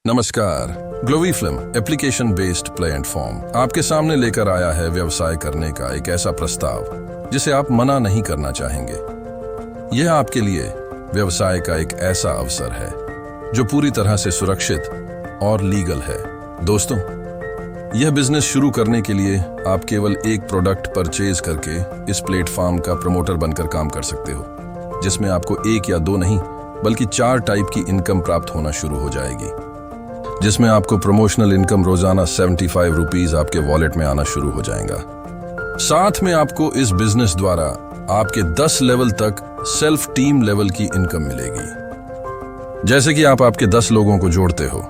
नमस्कार। Glowy film application based platform आपके सामने लेकर आया है व्यवसाय करने का एक ऐसा प्रस्ताव जिसे आप मना नहीं करना चाहेंगे। यह आपके लिए व्यवसाय का एक ऐसा अवसर है जो पूरी तरह से सुरक्षित और लीगल है। दोस्तों, यह बिजनेस शुरू करने के लिए आप केवल एक प्रोडक्ट परचेज करके इस प्लेटफॉर्म का प्रमोटर बनकर काम कर सकते हो, जिसमें आपको एक या दो नहीं बल्कि 4 टाइप की इनकम प्राप्त होना शुरू हो जाएगी, जिसमें आपको प्रमोशनल इनकम रोजाना 75 रुपीज आपके वॉलेट में आना शुरू हो जाएगा। साथ में आपको इस बिजनेस द्वारा आपके 10 लेवल तक सेल्फ टीम लेवल की इनकम मिलेगी। जैसे कि आप आपके 10 लोगों को जोड़ते हो,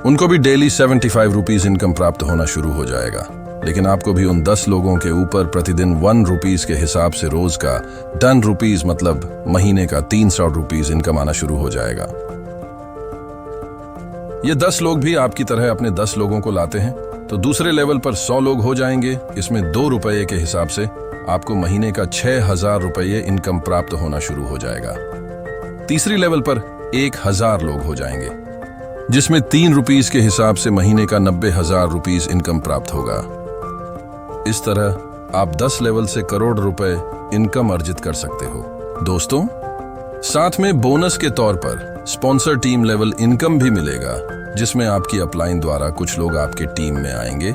उनको भी डेली 75 रुपीज इनकम प्राप्त होना शुरू हो जाएगा, लेकिन आपको भी उन 10 लोगों के ऊपर प्रतिदिन 1 रुपीज के हिसाब से रोज का 10 रुपीज मतलब महीने का 300 रुपीज इनकम आना शुरू हो जाएगा। ये 10 लोग भी आपकी तरह अपने 10 लोगों को लाते हैं तो दूसरे लेवल पर 100 लोग हो जाएंगे। इसमें 2 रुपये के हिसाब से आपको महीने का 6000 रुपये इनकम प्राप्त होना शुरू हो जाएगा। तीसरी लेवल पर 1000 लोग हो जाएंगे, जिसमें 3 रुपीज के हिसाब से महीने का 90,000 रुपीज इनकम प्राप्त होगा। इस तरह आप 10 लेवल से करोड़ रुपए इनकम अर्जित कर सकते हो। दोस्तों, साथ में बोनस के तौर पर स्पॉन्सर टीम लेवल इनकम भी मिलेगा, जिसमें आपकी अपलाइन द्वारा कुछ लोग आपके टीम में आएंगे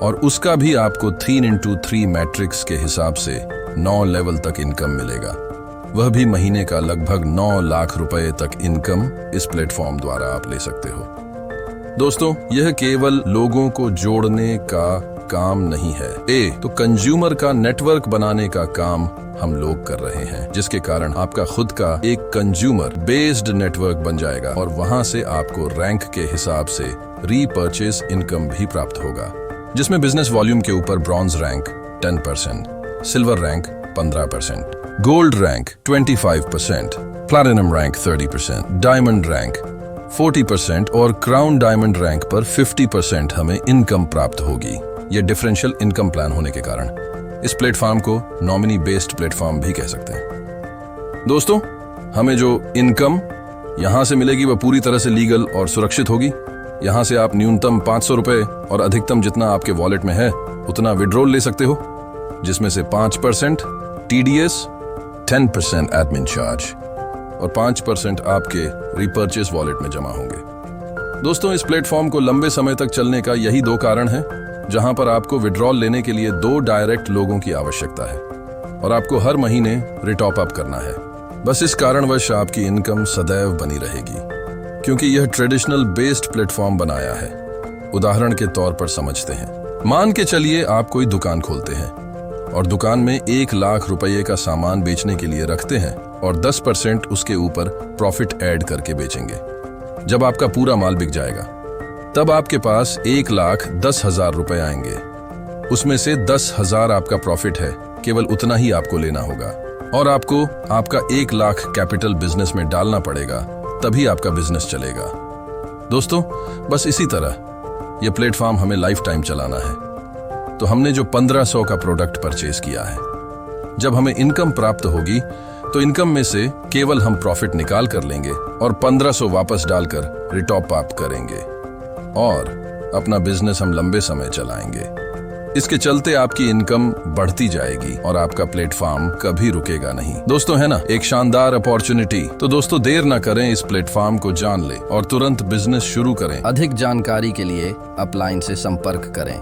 और उसका भी आपको 3x3 मैट्रिक्स के हिसाब से 9 लेवल तक इनकम मिलेगा। वह भी महीने का लगभग 9 लाख रुपए तक इनकम इस प्लेटफॉर्म द्वारा आप ले सकते हो। दोस्तों, यह केवल लोगों को जोड़ने का काम नहीं है, तो कंज्यूमर का नेटवर्क बनाने का काम हम लोग कर रहे हैं, जिसके कारण आपका खुद का एक कंज्यूमर बेस्ड नेटवर्क बन जाएगा और वहां से आपको रैंक के हिसाब से रीपर्चेस इनकम भी प्राप्त होगा, जिसमें बिजनेस वॉल्यूम के ऊपर bronze rank 10%, silver rank 15%, gold rank 25%, platinum rank 30%, diamond rank 40% और क्राउन डायमंड रैंक पर 50% हमें इनकम प्राप्त होगी। ये डिफरेंशियल इनकम प्लान होने के कारण इस प्लेटफॉर्म को नॉमिनी बेस्ड प्लेटफॉर्म भी कह सकते हैं। दोस्तों, हमें जो इनकम यहां से मिलेगी वह पूरी तरह से लीगल और सुरक्षित होगी। यहां से आप न्यूनतम 500 रुपए और अधिकतम जितना आपके वॉलेट में है उतना विड्रॉल ले सकते हो, जिसमें से 5% TDS, 10% एडमिन चार्ज और 5% आपके रिपर्चेस वॉलेट में जमा होंगे। दोस्तों, इस प्लेटफॉर्म को लंबे समय तक चलने का यही 2 कारण है, जहां पर आपको विड्रॉल लेने के लिए 2 डायरेक्ट लोगों की आवश्यकता है और आपको हर महीने रिटॉप अप करना है। बस इस कारणवश आपकी इनकम सदैव बनी रहेगी, क्योंकि यह ट्रेडिशनल बेस्ड प्लेटफॉर्म बनाया है। उदाहरण के तौर पर समझते हैं, मान के चलिए आप कोई दुकान खोलते हैं और दुकान में 1 लाख रुपये का सामान बेचने के लिए रखते हैं और 10% उसके ऊपर प्रॉफिट ऐड करके बेचेंगे। जब आपका पूरा माल बिक जाएगा तब आपके पास 1,10,000 रुपए आएंगे। उसमें से 10,000 आपका प्रॉफिट है, केवल उतना ही आपको लेना होगा और आपको आपका 1 लाख कैपिटल बिजनेस में डालना पड़ेगा, तभी आपका बिजनेस चलेगा। दोस्तों, बस इसी तरह यह प्लेटफॉर्म हमें लाइफ टाइम चलाना है। तो हमने जो 1500 का प्रोडक्ट परचेज किया है, जब हमें इनकम प्राप्त होगी तो इनकम में से केवल हम प्रॉफिट निकाल कर लेंगे और 1500 वापस डालकर रिटॉप अप करेंगे और अपना बिजनेस हम लंबे समय चलाएंगे। इसके चलते आपकी इनकम बढ़ती जाएगी और आपका प्लेटफॉर्म कभी रुकेगा नहीं। दोस्तों, है ना एक शानदार अपॉर्चुनिटी? तो दोस्तों, देर ना करें, इस प्लेटफॉर्म को जान लें और तुरंत बिजनेस शुरू करें। अधिक जानकारी के लिए अपलाइन से संपर्क करें।